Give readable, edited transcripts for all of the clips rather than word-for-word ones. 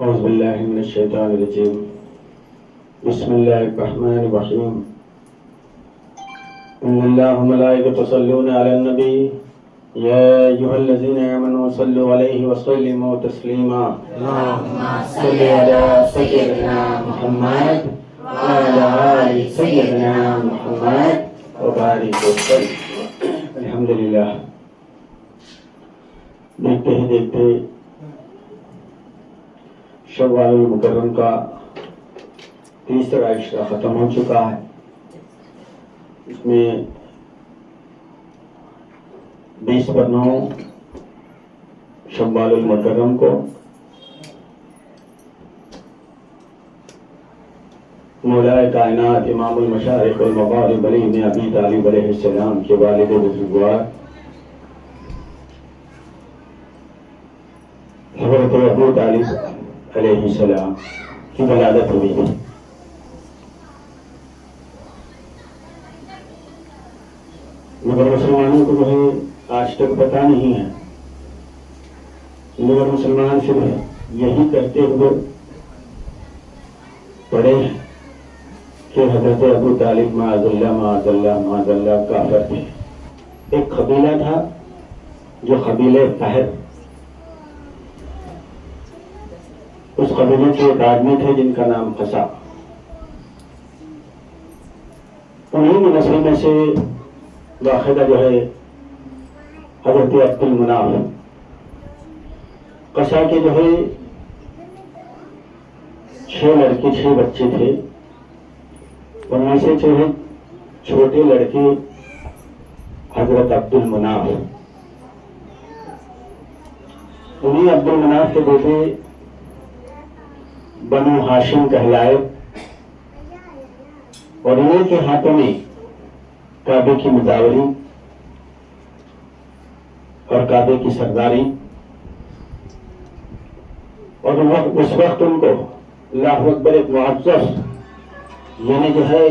اعوذ باللہ من الشیطان الرجیم بسم اللہ الرحمن الرحیم ان اللہ وملائکۃہ یصلون علی النبی یا ایھا الذین آمنوا صلوا علیہ وسلموا تسلیما اللہم صل علی سیدنا محمد وعلی آل سیدنا محمد وبارک وسلم۔ الحمدللہ، دیکھتے ہی دیکھتے شوال المکرم کا تیسرا عشرہ ختم ہو چکا ہے۔ اس میں 20/9 شوال المکرم کو مولا کائنات امام المشارق والمغارب علی بن ابی طالب علیہ السلام کے والد بزرگوار حضرت ابو طالب علیہ السلام کی ولادت ہوئی ہے۔ مگر مسلمانوں کو جو ہے آج تک پتہ نہیں ہے، مگر مسلمان صرف یہی کہتے ہوئے پڑے ہیں کہ حضرت ابو طالب معاذ اللہ کافر تھے۔ ایک قبیلہ تھا جو قبیلہ فہر، اس قبیلے کے ایک آدمی تھے جن کا نام قصا۔ انہیں نسل میں سے واحدہ جو ہے حضرت عبد المناف۔ قصا کے جو ہے 6 لڑکے 6 بچے تھے، ان میں سے جو ہے چھوٹے لڑکے حضرت عبد المناف، انہیں عبد المناف کے بیٹے بنو ہاشم کہلائے، اور انہیں کے ہاتھوں میں کعبے کی مداوری اور کعبے کی سرداری، اور اس وقت ان کو اللہ اکبر ایک معزز یعنی جو ہے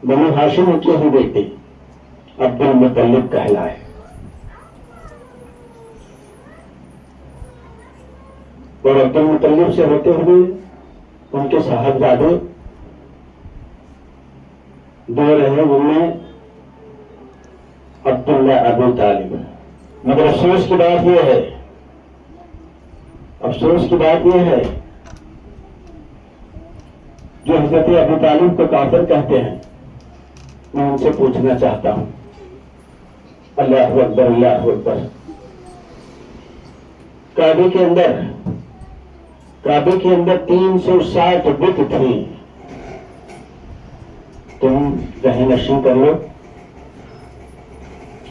بنو ہاشم کے ہی بیٹے عبد المطلب کہلائے۔ اور عبد المطلب سے ہوتے ہوئے ان کے صاحبزادے 2 رہے، ان میں عبداللہ ابو طالب۔ مگر افسوس کی بات یہ ہے جو حضرت ابو طالب کو کافر کہتے ہیں، میں ان سے پوچھنا چاہتا ہوں، اللہ اکبر اللہ اکبر، کعبے کے اندر 360 بت تھے۔ تم ذہن نشین کر لو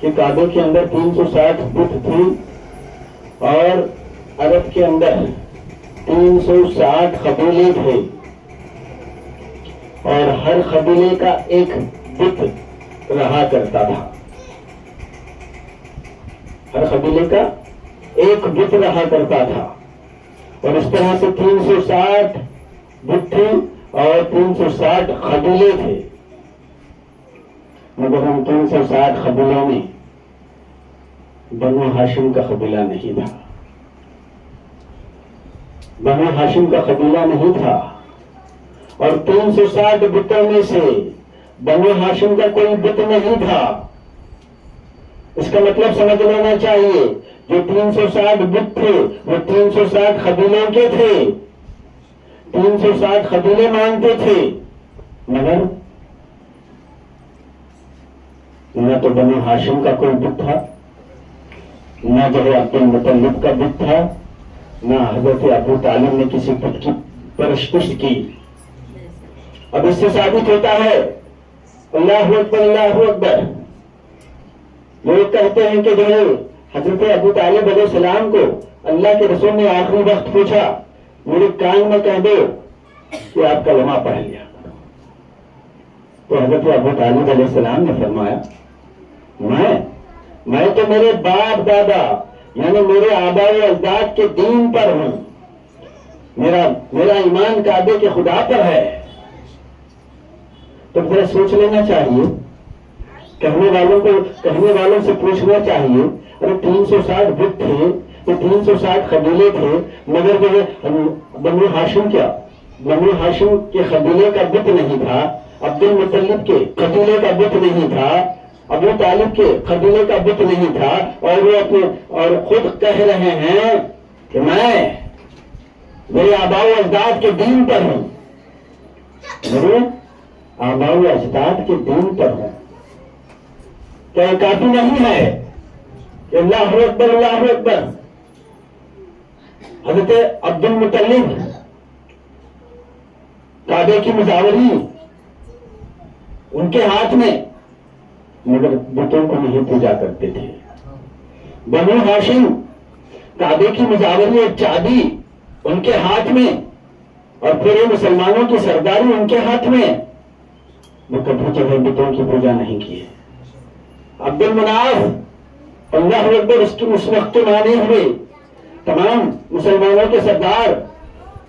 کہ کعبے کے اندر 360 بت تھی، اور عرب کے اندر 360 قبیلے تھے، اور ہر قبیلے کا ایک بت رہا کرتا تھا، ہر قبیلے کا ایک بت رہا کرتا تھا، اور اس طرح سے 360 بت تھے اور 360 قبیلے تھے۔ مگر ہم 360 قبیلوں میں بنو ہاشم کا قبیلہ نہیں تھا، بنو ہاشم کا قبیلہ نہیں تھا، اور 360 بتوں میں سے بنو ہاشم کا کوئی بت نہیں تھا۔ اس کا مطلب سمجھ لینا چاہیے، جو 360 بت تھے وہ 360 قبیلوں کے تھے، 360 قبیلے مانتے تھے، مگر نہ تو بنو ہاشم کا کوئی بت تھا، نہ جو ہے عبد المطلب کا بت تھا، نہ حضرت ابو طالب نے کسی بت کی پرستش کی۔ اب اس سے ثابت ہوتا ہے، اللہ اکبر اللہ اکبر، لوگ کہتے ہیں کہ جو ہے حضرت ابو طالب علیہ السلام کو اللہ کے رسول نے آخری وقت پوچھا، میرے کان میں کہہ دو کہ آپ کلمہ پڑھ لیا۔ تو حضرت ابو طالب علیہ السلام نے فرمایا، میں تو میرے باپ دادا یعنی میرے آباء و اجداد کے دین پر ہوں، میرا ایمان کعبے کے خدا پر ہے۔ تو ذرا سوچ لینا چاہیے، کہنے والوں سے پوچھنا چاہیے، اگر 360 بت تھے تو 360 قبیلے تھے، مگر جو ہے بنو ہاشم بنو ہاشم کے قبیلے کا بت نہیں تھا، عبد المطلب کے قبیلے کا بت نہیں تھا، ابو طالب کے قبیلے کا بت نہیں تھا، اور وہ اور خود کہہ رہے ہیں کہ میں میرے آباء و اجداد کے دین پر ہوں، میرے آباء و اجداد کے دین پر ہوں۔ کیا یہ کافی نہیں ہے کہ اللہ اکبر اللہ اکبر؟ حضرت عبد المطلب کعبے کی مجاوری ان کے ہاتھ میں، مگر بتوں کو نہیں پوجا کرتے تھے۔ بنو ہاشم کعبے کی مجاوری اور چابی ان کے ہاتھ میں، اور پورے مسلمانوں کی سرداری ان کے ہاتھ میں، وہ کبھی جو ہے بتوں کی پوجا نہیں کی ہے۔ عبد المناف اللہ اکبر اس وقت مانے ہوئے تمام مسلمانوں کے سردار،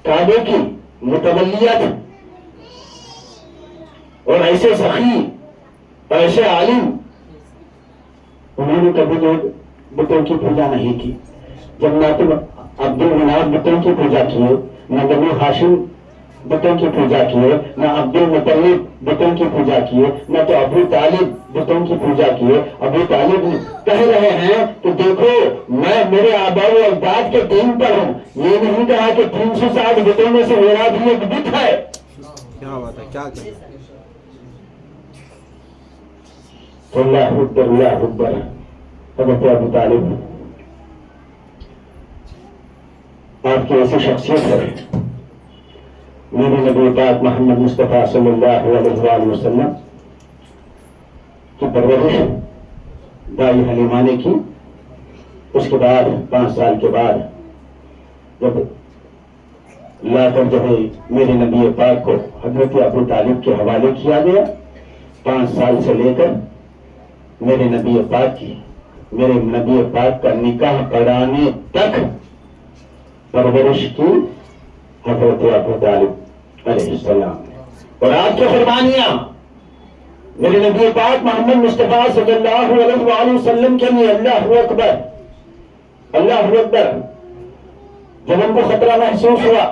کعبے کی متولیت، اور ایسے سخی اور ایسے عالم، انہوں نے کبھی جو بتوں کی پوجا نہیں کی۔ جب نہ تو عبد المناف بتوں کی پوجا کیے، نہ بنو ہاشم بتوں کی پوجا کیے، نہ عبد المطلب بتوں کی پوجا کیے، نہ تو ابو طالب بتوں کی پوجا کیے۔ ابو طالب کہہ رہے ہیں کہ دیکھو میں میرے آباء و اجداد کے دین پر ہوں، یہ نہیں کہا کہ 360 بتوں میں سے میرا بھی ایک بت ہے۔ کیا بات ہے، کیا اللہ اکبر اللہ اکبر۔ حضرت ابو طالب آپ کی ایسی شخصیت ہے، میرے نبی پاک محمد مصطفیٰ صلی اللہ علیہ وآلہ وسلم کی پرورش دائی حلیمہ نے کی۔ اس کے بعد 5 سال کے بعد جب لا کر جو ہے میرے نبی پاک کو حضرت ابو طالب کے حوالے کیا گیا، 5 سال سے لے کر میرے نبی پاک کا نکاح پڑھانے تک پرورش کی حضرت ابو طالب علیہ السلام نے۔ اور آپ کی قربانیاں میرے نبی پاک محمد مصطفیٰ صلی اللہ علیہ وآلہ وسلم کے لیے، اللہ اکبر اللہ اکبر۔ جب ان کو خطرہ محسوس ہوا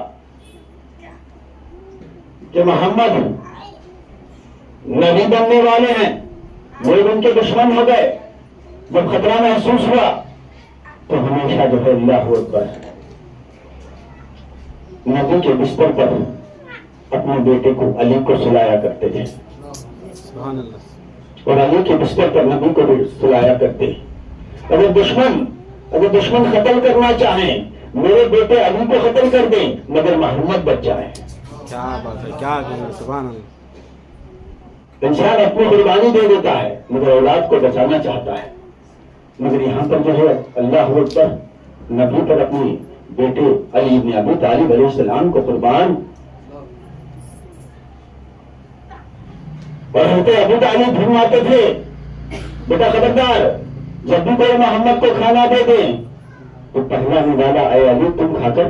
کہ محمد نبی بننے والے ہیں، لوگ ان کے دشمن ہو گئے، جب خطرہ محسوس ہوا تو ہمیشہ جو ہے اللہ اکبر نبی کے بستر پر اپنے بیٹے کو علی کو سلایا کرتے تھے، سبحان اللہ، اور علی کے بستر پر نبی کو بھی سلایا کرتے۔ اگر دشمن قتل کرنا چاہیں، میرے بیٹے علی کو قتل کر دیں، مگر محمد بچ جائے۔ کیا بات ہے، کیا سبحان اللہ۔ انسان اپنی قربانی دے دیتا ہے مگر اولاد کو بچانا چاہتا ہے، مگر یہاں پر جو ہے اللہ اکبر نبی پر اپنی بیٹے علی بن ابی طالب علیہ السلام کو قربان۔ اور حضرت ابو طالب فرماتے تھے بیٹا خبردار، جب بھی کوئی محمد کو کھانا دے دیں تو پہلا نوالا اے علی تم کھا کر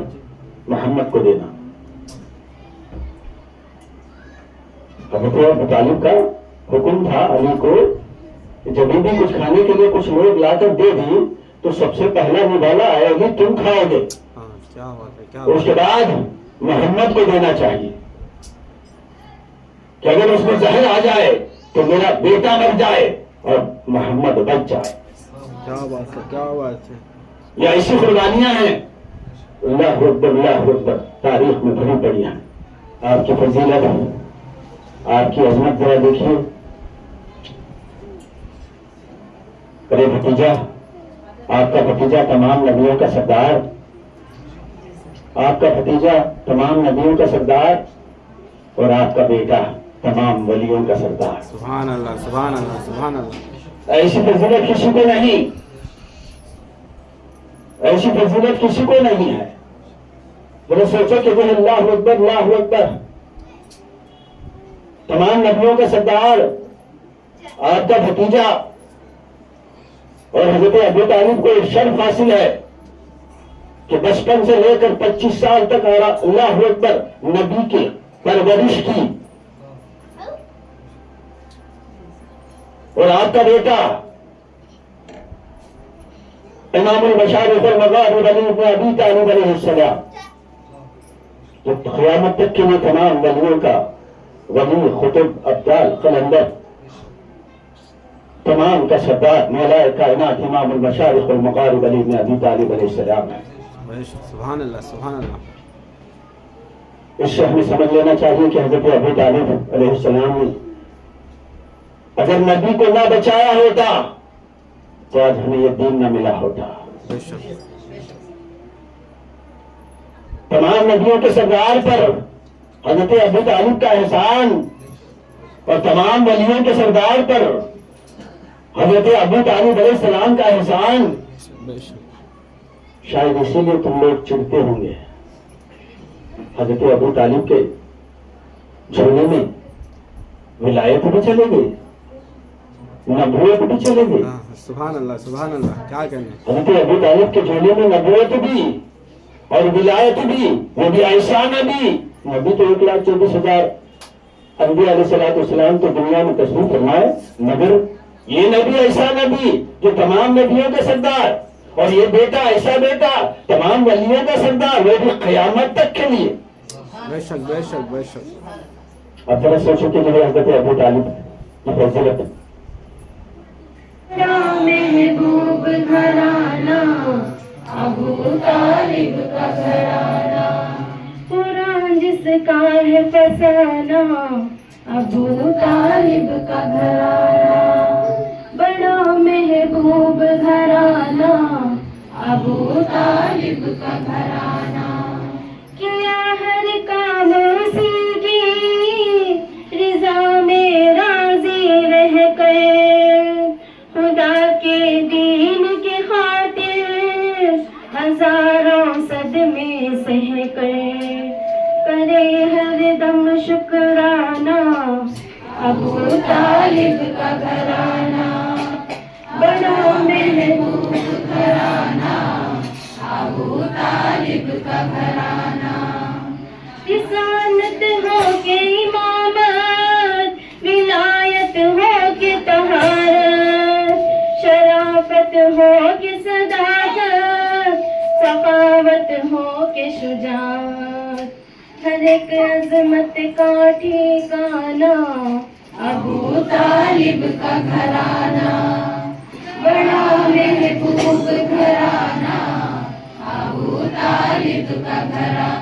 محمد کو دینا۔ حضرت ابو طالب کا حکم تھا علی کو کہ جب بھی کچھ کھانے کے لیے کچھ لوگ لا کر دے دیں تو سب سے پہلا نوالا اے علی تم کھاؤ گے، کیا بات ہے، کیا اس کے بعد محمد کو دینا چاہیے، کہ اگر اس میں زہر آ جائے تو میرا بیٹا مر جائے اور محمد بچ جائے۔ کیا بات ہے، کیا بات ہے۔ یہ ایسی قربانیاں ہیں اللہ اکبر تاریخ میں بھری پڑی ہیں۔ آپ کی فضیلت، آپ کی عظمت ذرا دیکھیے۔ ارے بھتیجا، آپ کا بھتیجا تمام نبیوں کا سردار، آپ کا بھتیجا تمام نبیوں کا سردار، اور آپ کا بیٹا تمام ولیوں کا سردار۔ سبحان اللہ، سبحان اللہ، سبحان اللہ۔ ایسی فضیلت کسی کو نہیں، ایسی فضیلت کسی کو نہیں ہے۔ ذرا سوچو کہ وہ اللہ اکبر تمام نبیوں کا سردار، آپ کا بھتیجا، اور حضرت ابو طالب کو ایک شرف حاصل ہے کہ بچپن سے لے کر 25 سال تک اللہ اکبر نبی کی پرورش کی، اور آپ کا بیٹا امام المشارق والمغارب علی بن ابی طالب علیہ السلام، جو قیامت تک کے لیے تمام ولیوں کا ولی، خطب، ابدال، قلندر، تمام کا سردار، مولا کائنات امام المشارق والمغارب علی بن ابی طالب علیہ السلام ہے۔ سبحان اللہ سبحان اللہ۔ اس سے ہمیں سمجھ لینا چاہیے کہ حضرت ابو طالب علیہ السلام نے اگر نبی کو نہ بچایا ہوتا تو آج ہمیں یہ دین نہ ملا ہوتا۔ بے شک تمام نبیوں کے سردار پر حضرت ابو طالب کا احسان اور تمام ولیوں کے سردار پر حضرت ابو طالب علیہ السلام کا احسان، بے شک شاید اسی لیے تم لوگ چڑھتے ہوں گے۔ حضرت ابو طالب کے جھولے میں ولایت بھی چلے گی، نبوت بھی چلے گی۔ سبحان اللہ سبحان اللہ، کیا کہنے۔ حضرت ابو طالب کے جھولے میں نبوت بھی اور ولایت بھی، وہ بھی ایسا نبی، نبی تو 1,24,000 انبیاء علیہ السلام تو دنیا میں تشریف فرمائے، مگر یہ نبی ایسا نبی جو تمام نبیوں کا سردار، اور یہ بیٹا ایسا بیٹا تمام ولیوں کا سردار، وہ بھی قیامت تک کے لیے۔ بے شک بے شک بے شک۔ اب ذرا سوچو کہ جو ہے حضرت ابو طالب کی فضیلت، محبوب گھرانہ ابو طالب کا گھرانہ، قرآن جس کا ہے فسانہ ابو طالب کا گھرانہ، بڑا محبوب گھرانہ ابو طالب کا گھرانہ، کیا ہر کام اسی کی رضا میں راضی رہ کر، خدا کے دین کی خاطر ہزاروں صدمے سہ کر، کرے ہر دم شکرانہ ابو طالب کا گھرانہ، بڑا محبوب گھرانہ ابو طالب کا گھرانہ، رسالت ہو کے امامت، ولایت ہو کے طہارت، شرافت ہو کے صداقت، سخاوت ہو کے شجاعت، ہر ایک عظمت کا ٹھکانہ ابو طالب کا گھرانہ، بڑا محبوب گھرانہ ابو طالب کا گھرانہ۔